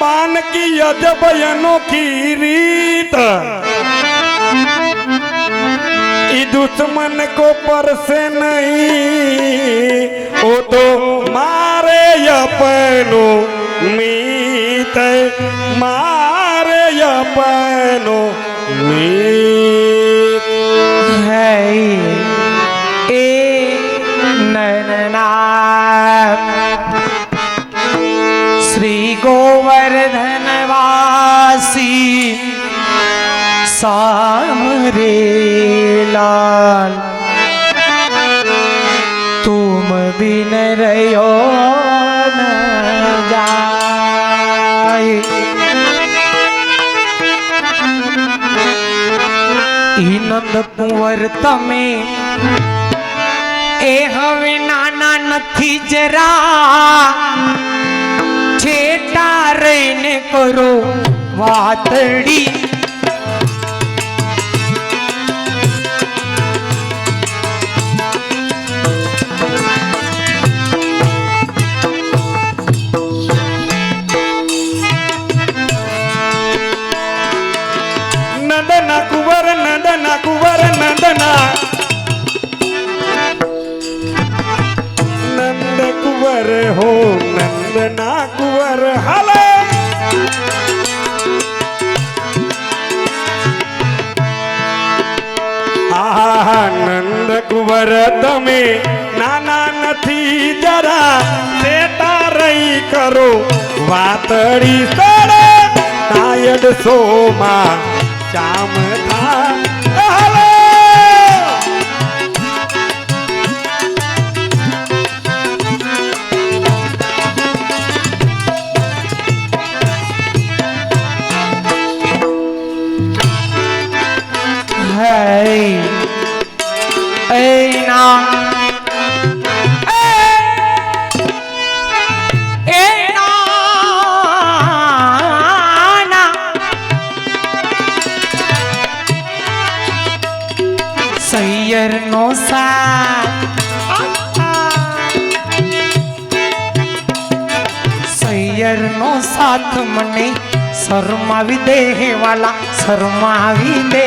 Speaker 1: बान की अजब अनोखी रीत, ई दुश्मन को परसे नहीं, ओ तो मारे अपनो मीत, मारे अपनो मीत
Speaker 2: है ए नैना. श्री गोवर्धनवासी सामरे लाल, तुम बिन रहो न जाए. नंद કુંવર તમે એ હવે નાના નથી જરા છેટા રહીને કરો વાતડી
Speaker 1: નંદના કુંવર નંદના કુંવર નંદના નંદ કુંવર હો નંદના કુંવર હાલે આહા નંદ કુંવર તમે નાના નથી જરા સેટા રહી કરો વાતડી સડે નાયડ સોમાં શ્યામ થા હાલે
Speaker 2: સૈયર નો સાથ સૈયર નો સાથ મને શરમાવી દે વાલા શરમાવી દે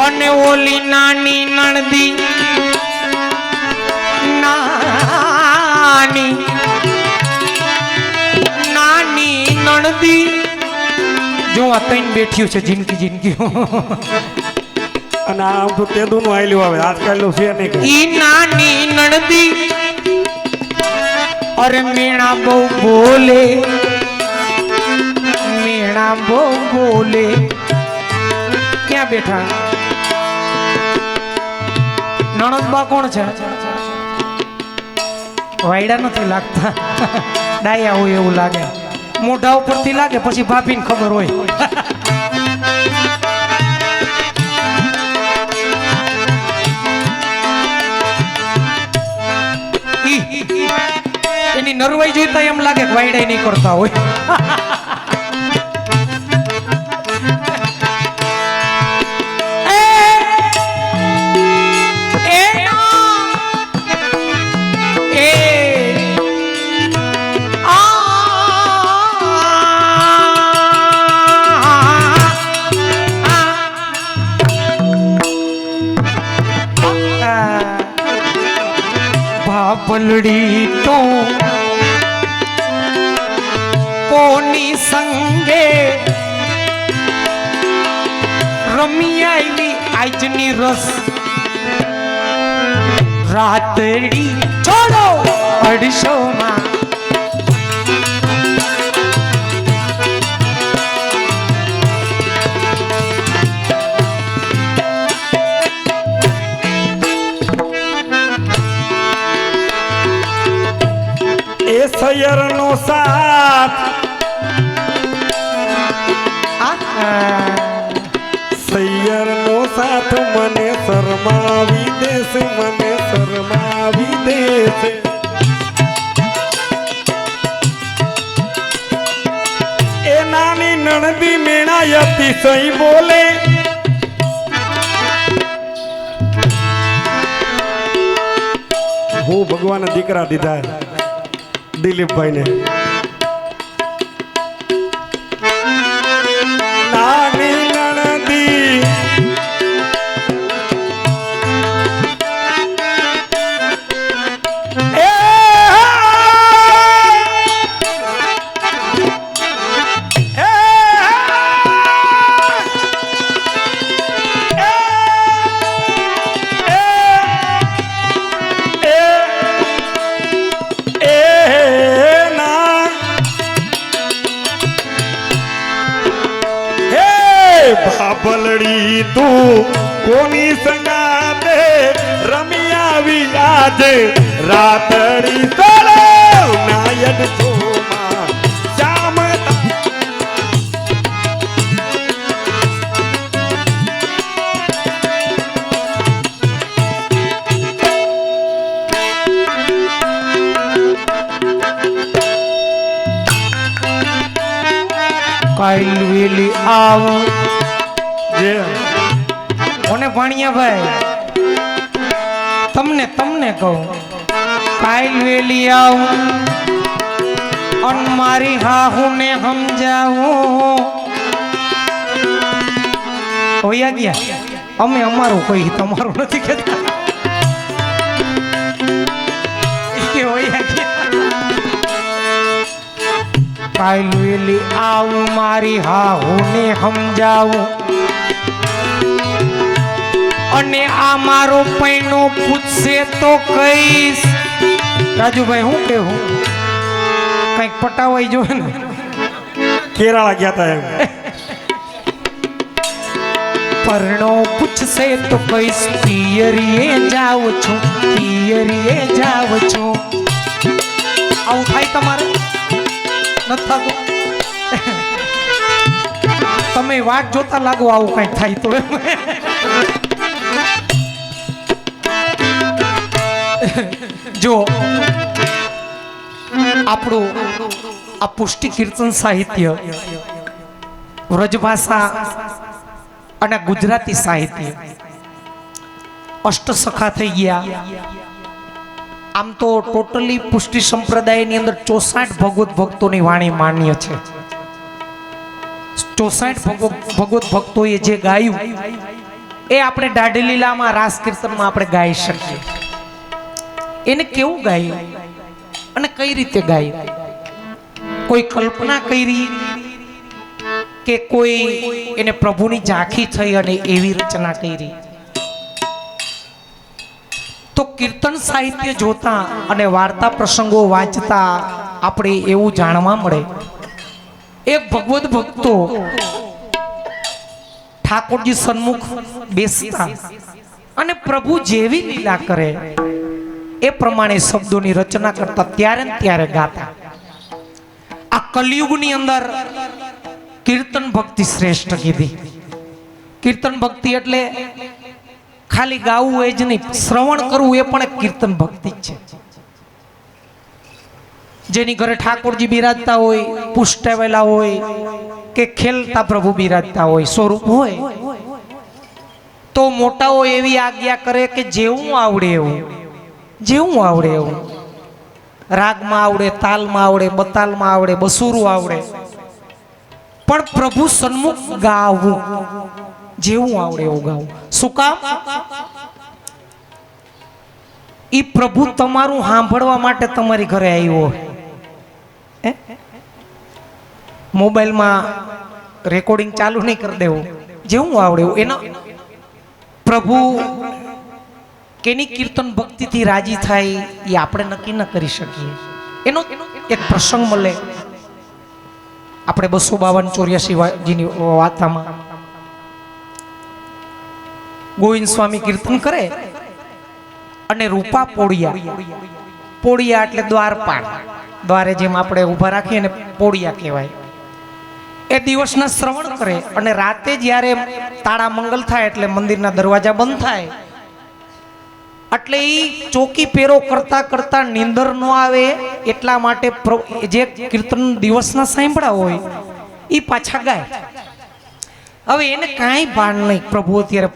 Speaker 2: અને ઓલી નાની નણદી નાની નણદી જો આ તૈન બેઠ્યું છે જિંદગી જિંદગી
Speaker 1: અને આમ તો તેદું નું આયલું આવે આજકાલ નું છે નહીં
Speaker 2: ઈ નાની નણદી અરે મીણા બહુ બોલે મીણા બહુ બોલે ક્યાં બેઠા નણદબા કોણ છે વાયડા નથી લાગતા ડાયા હોય એવું લાગે મોઢા ઉપરથી લાગે પછી ભાભીને ખબર હોય એની નરવાઈ જોઈતા એમ લાગે કે વાયડા નહીં કરતા હોય પલડી તો કોની સંગે રમી આવી આજની રસ રાતડી છોડો અડશો માં
Speaker 1: સૈયર નો સાથ સૈયર નો સાથ મને શરમાવી દેશે મને શરમાવી દેશે એ નાની નણદી મેણા અતિશય બોલે હું ભગવાન દીકરા દીધા દિલીપભાઈ ને નાની નણદી બાપલડી તું કોની સંગાતે રમી આવી આજે રાતડી તળે નાયક છોમાં શ્યામ
Speaker 2: કાલ વેલી આવ
Speaker 1: જે
Speaker 2: કોને ભાણિયા ભાઈ તમને કહું કાલ વેલી આવ અન મારી હાહુને સમજાવું હોયા ગયા અમે અમારું કોઈ તમારું નથી કહેતા કે હોયા ગયા કાલ વેલી આવું મારી હાહુને સમજાવું અને આ મારો પૈણો પૂછશે તો કહીશ રાજુભાઈ હું કેવું કઈક પટાવાઈ જો ને
Speaker 1: કેરાળા ગયા તા એમ
Speaker 2: પરણો પૂછશે તો કહીશ પિયરીએ જાઉં છું આવું થાય તમારે નથી થતું તમે વાટ જોતા લાગો આવું કઈ થાય તો જો આપણું આ પુષ્ટિ કીર્તન સાહિત્ય વ્રજભાષા અને ગુજરાતી સાહિત્ય અષ્ટસખા થઈ ગયા આમ તો ટોટલી પુષ્ટિ સંપ્રદાયની અંદર 64 ભગવત ભક્તોની વાણી માન્ય છે 64 ભગવત ભક્તોએ જે ગાયું એ આપણે દાઢી લીલામાં રાસ કીર્તનમાં આપણે ગાઈ શકીએ એને કેવું ગાયું અને કઈ રીતે ગાયું કોઈ કલ્પના કરી કે કોઈ એને પ્રભુની ઝાંખી થઈ અને એવી રચના કરી તો કીર્તન સાહિત્ય જોતા અને વાર્તા પ્રસંગો વાંચતા આપણે એવું જાણવા મળે એક ભગવત ભક્તો ઠાકોરજી સન્મુખ બેસતા અને પ્રભુ જેવી લીલા કરે એ પ્રમાણે શબ્દોની રચના કરતા ત્યારે ને ત્યારે ગાતા આ કલિયુગની અંદર કીર્તન ભક્તિ શ્રેષ્ઠ કીધી કીર્તન ભક્તિ એટલે ખાલી ગાવું એ જ નહીં શ્રવણ કરવું એ પણ એક કીર્તન ભક્તિ જ છે જેની ઘરે ઠાકોરજી બિરાજતા હોય પુષ્ટાવેલા હોય કે ખેલતા પ્રભુ બિરાજતા હોય સ્વરૂપ હોય તો મોટાઓ એવી આજ્ઞા કરે કે જેવું આવડે એવું રાગમાં આવડે તાલમાં આવડે બતાલમાં આવડે બસુરું આવડે પણ પ્રભુ સન્મુખ ગાવું જેવું આવડે એવું ગાવું શું કામ ઈ પ્રભુ તમારું સાંભળવા માટે તમારી ઘરે આવ્યો મોબાઈલમાં રેકોર્ડિંગ ચાલુ નહીં કરી દેવું જેવું આવડે એવું એનો પ્રભુ કેની કીર્તન ભક્તિથી રાજી થાય એ આપણે નક્કી ન કરી શકીએ એનો એક પ્રસંગ મળે આપણે 252-84 જીની વાર્તામાં ગોવિંદ સ્વામી કીર્તન કરે અને રૂપા પોળિયા એટલે દ્વારપાળ દ્વારે જેમ આપણે ઊભા રાખીએ ને પોળિયા કહેવાય એ દિવસના શ્રવણ કરે અને રાતે જ્યારે તાળા મંગલ થાય એટલે મંદિરના દરવાજા બંધ થાય એટલે એ ચોકી પેરો કરતા કરતા નીંદર ન આવે એટલા માટે જે કીર્તન દિવસના સાંભળ્યા હોય એ પાછા ગાય હવે એને કાંઈ ભાન નહીં પ્રભુ અત્યારે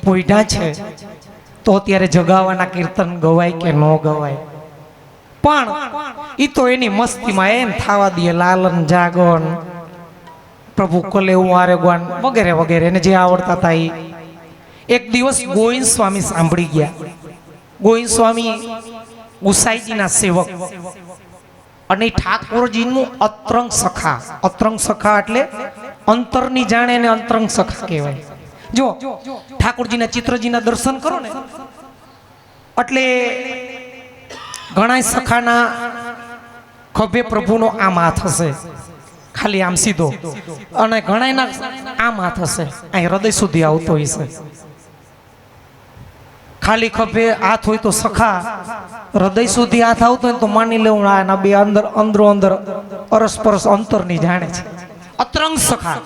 Speaker 2: પોઈઢા છે તો અત્યારે જગાવાના કીર્તન ગવાય કે ન ગવાય પણ એ તો એની મસ્તીમાં એમ થાવા દે લાલન જાગન પ્રભુ કલે ઉવારે ગવાન વગેરે વગેરે એને જે આવડતા હતા એ એક દિવસ ગોવિંદ સ્વામી સાંભળી ગયા ગોવિંદ સ્વામી ગુસાઈજીના સેવક અને ઠાકોરજીનું અતરંગ સખા એટલે અંતરની જાણે એને અંતરંગ સખા કહેવાય જો ઠાકોરજીના ચિત્રજીના દર્શન કરો ને એટલે ઘણા સખાના ખભે પ્રભુનો આમ હાથ હશે ખાલી આમ સીધો અને ઘણાના આમ હાથ હશે અહીં હૃદય સુધી આવતો હશે ખાલી ખભે હાથ હોય તો સખા હૃદય સુધી હાથ આવતો હોય તો માની લેવું આ બે અંદરો અંદર અરસપરસ અંતરની જાણે છે અતરંગ સખા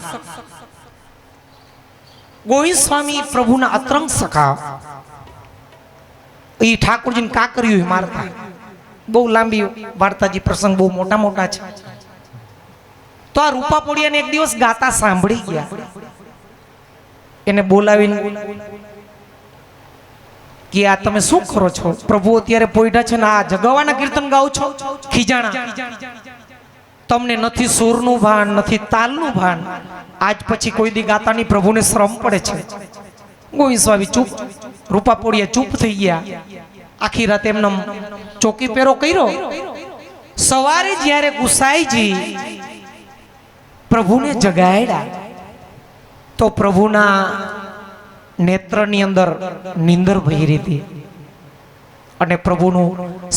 Speaker 2: ગોવિંદ સ્વામી પ્રભુના અતરંગ સખા એ ઠાકોરજીને કાકર્યું મારતા બહુ લાંબી વાર્તાજી પ્રસંગ બહુ મોટા છે તો આ રૂપાપોડિયાને એક દિવસ ગાતા સાંભળી ગયા. એને બોલાવીને કે આ તમે શું કરો છો? પ્રભુ અત્યારે પોઈડા છે ને આ જગવાના કીર્તન ગાઓ છો? ખીજાણા. તમને નથી સૂરનું ભાન, નથી તાલનું ભાન. આજ પછી કોઈ દી ગાતાની પ્રભુને શ્રમ પડે છે. ગોવિંદ સ્વામી ચૂપ, રૂપાપોડિયા ચૂપ થઈ ગયા. આખી રાત એમને ચોકી પેરો કર્યો. સવારે જ્યારે ગુસાઈજી પ્રભુને જગાડ્યા તો પ્રભુના નેત્રની અંદર નીંદર ભરી હતી અને પ્રભુનું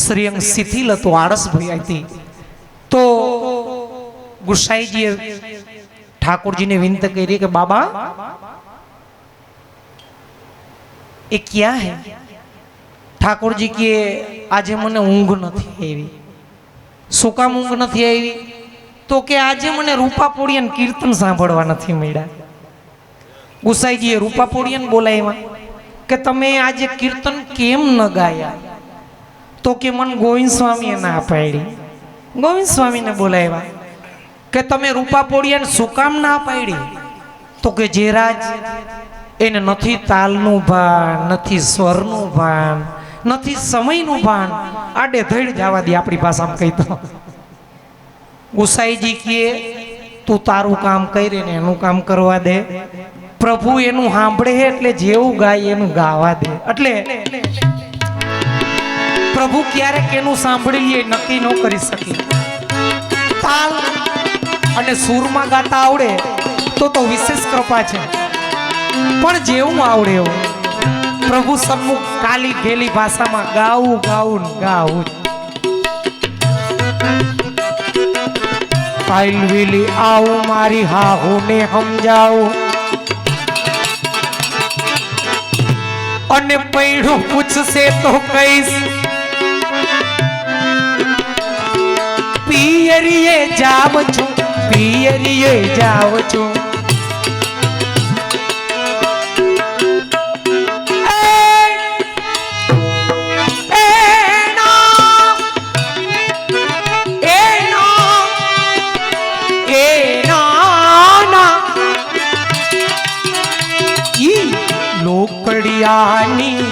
Speaker 2: શ્રીઅંગ શિથિલ હતું, આળસ ભરી હતી. તો ગુસાઈજીએ ઠાકોરજીને વિનંતી કરી કે બાબા એ ક્યાં હે? ઠાકોરજી કે આજે મને ઊંઘ નથી આવી. શું કામ ઊંઘ નથી આવી? તો કે આજે મને રૂપાપોડિયાનું કીર્તન સાંભળવા નથી મળ્યા. ગુસાઈજીએ રૂપાપોડિયાને બોલાવ્યા કે તમે આજે કીર્તન કેમ ન ગાયા? તો કે મને ગોવિંદ સ્વામીએ ના પાડી. ગોવિંદ સ્વામીને બોલાવ્યા કે તમે રૂપાપોડિયાને શું કામ ના પાડી? તો કે જેરાજ એને નથી તાલનું ભાન, નથી સ્વરનું ભાન, નથી સમયનું ભાન. આડે ધડ જવા દે, આપણી ભાષામાં કહી તો. ગુસાઈજી કહે તું તારું કામ કરી ને એનું કામ કરવા દે. પ્રભુ એનું સાંભળે એટલે જેવું ગાય એનું ગાવા દે. એટલે પ્રભુ ક્યારેક એનું સાંભળી લે નક્કી ન કરી શકે. તાલ અને સૂરમાં ગાતા આવડે તો વિશેષ કૃપા છે. પણ જેવું આવડે એવું પ્રભુ સન્મુખ કાલી ગેલી ભાષામાં ગાવું ગાવું ગાવું. કાલવેલી આવું મારી હાહુને સમજાવું અને પૈડું પૂછશે તો કહીશ પિયરીએ જાવ છું, પિયરીએ જાવ છું. લોકડિયાની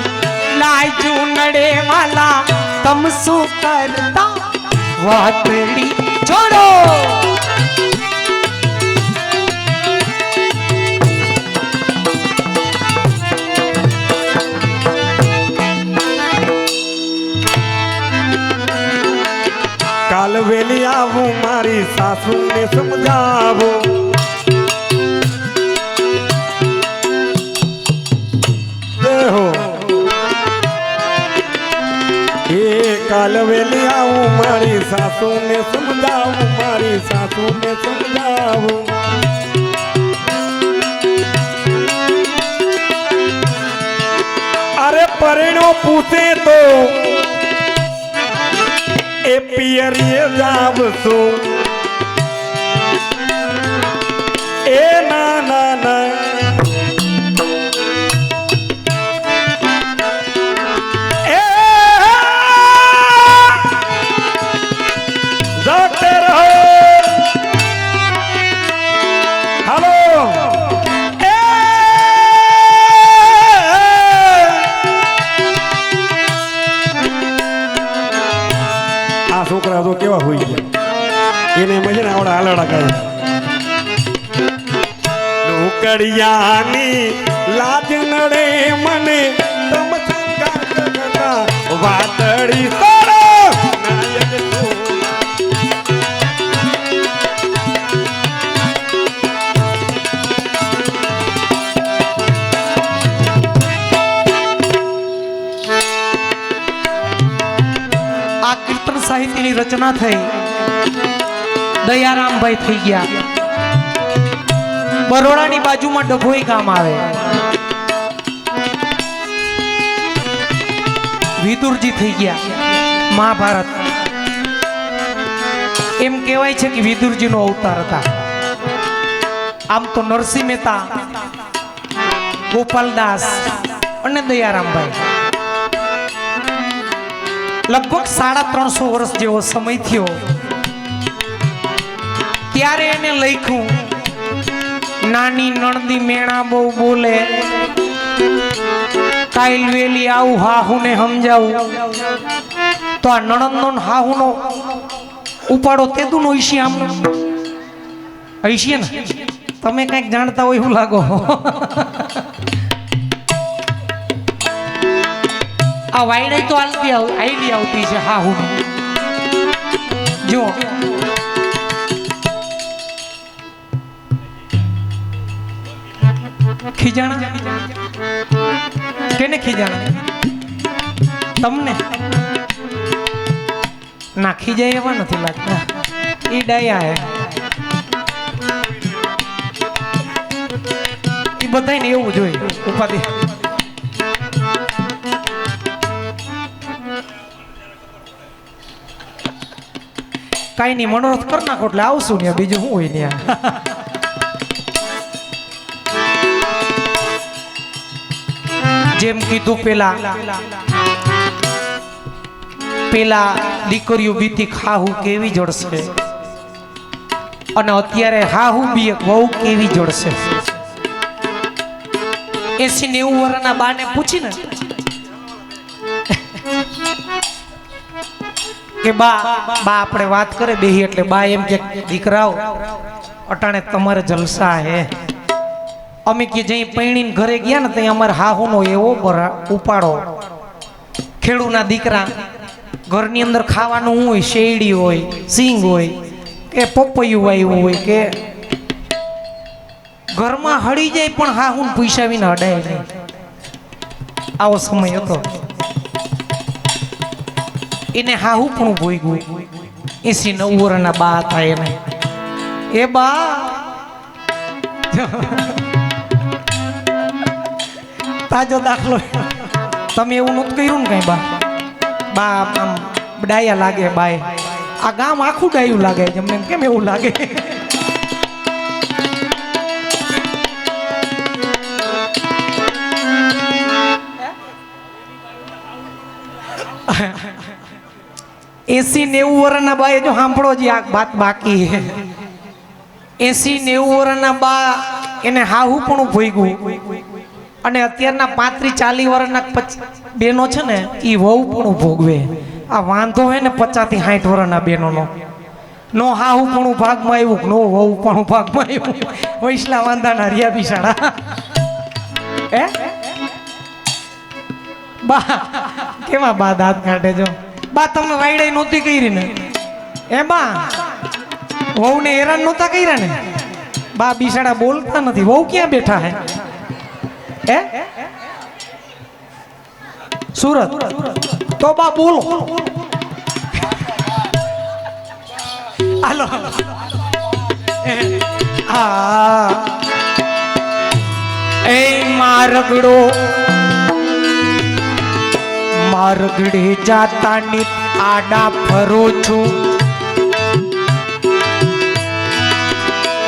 Speaker 2: લાજુ નડે વાલા તમ શું કરતા વાતડી છોડો.
Speaker 1: કાલ વેલી આવું મારી સાસુને સમજાવું. કાલ વેલી આવું મારી સાસુને સમજાવું, મારી સાસુને સમજાવું. અરે પરિણો પૂછે તો એ પિયરીએ જાવ છું. એ ના ના ના છોકરા તો કેવા હોઈ ગયા એને મજા ને આવડા હાલડા કરે. લોકડિયાની લાજ નડે મને તમ સંગા વાતડી તોડો નાયક તું.
Speaker 2: સાહિત્યની રચના થઈ. દયારામભાઈ થઈ ગયા. બરોડાની બાજુમાં ડભોઈ ગામ આવે. વિદુરજી થઈ ગયા. મહાભારત એમ કહેવાય છે કે વિદુરજીનો અવતાર હતા. આમ તો નરસિંહ મહેતા, ગોપાલદાસ અને દયારામભાઈ લગભગ 350 વર્ષ જેવો સમય થયો ત્યારે એને લખ્યું, નાની નણદી મેણા બહુ બોલે, કાઈલ વેલી આવું હાહુને સમજાવું. તો આ નણંદનો ને હાહુનો ઉપાડો તેદુનો હશે. આમ હશે ને? તમે કઈક જાણતા હોય એવું લાગો. આ વાયડે તો આઈડી આવતી છે હાહુ. જો ખીજાણા કેને ખીજાણા? તમને ના ખીજાય એવા નથી લાગતા. એ ડાયા હે. એ બધાને એવું જોઈએ ઉપાધિ. કઈ નહીં, મનોરથ કરી નાખો એટલે આવશું ને. બીજું શું હોય ત્યાં? જેમ કીધું પેલા દીકરીઓ બીતી ખાહુ કેવી જડશે, અને અત્યારે હાહુ બી એક વહુ કેવી જડશે. 80-90 વર્ષના બાને પૂછીને કે બા આપણે વાત કરે બેહી, એટલે બા એમ કે દીકરાઓ અટાણે તમારે જલસા હે. અમે કે જઈ પૈણીને ઘરે ગયા ને ત્યાં અમારે હાહુનો એવો ઉપાડો. ખેડૂના દીકરા ઘરની અંદર ખાવાનું હોય, શેરડી હોય, સિંગ હોય કે પપૈયું આવ્યું હોય કે ઘરમાં હળી જાય પણ હાહુને પૂછાવીને અડાય નહીં. આવો સમય હતો. એને હાહુ પણ ભોગ્યું. 80-90 વર્ષના બા હતા એને. એ બા તાજો દાખલો. તમે એવું નહોતું કર્યું ને કઈ? બા આમ ડાયા લાગે. બાય આ ગામ આખું ડાયું લાગે. તમને કેમ એવું લાગે? એસી 90 વર્ષના બા, જો સાંભળો જ આ વાત બાકી હે. 80-90 વર્ષના બા એને હાહુ પણ ભોગ્યું, અને અત્યારના 35-40 વર્ષના બેનો છે ને એ વહુ પણ ભોગવે. આ વાંધો હોય ને 50-60 વર્ષના બેનોનો. નો હાહુ પણ ભાગમાં આવ્યું, નો વહુ પણ ભાગમાં આવ્યું. વૈસલા વાંધાના રિયા બિસાડા. હે બા કેવા બા દાંત કાઢે. જો બા તમે વાયડાઈ નહોતી કરી ને? એ બા વહુને હેરાન નહોતા કર્યા ને? બા બિસાડા બોલતા નથી. વહુ ક્યાં બેઠા હે? સુરત. તો બા બોલો. હાલો. હા એ મારગડો મારગડે જાતાની આડા ફરો છું,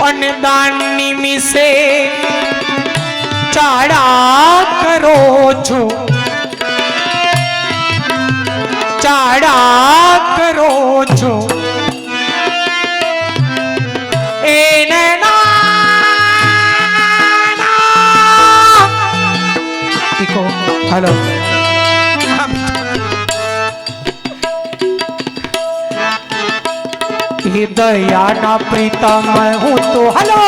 Speaker 2: અને દાનની મિસે ચાડા કરો છો, ચાડા કરો છો. એને હાલો દયાના પ્રીતમ હું તો. હલો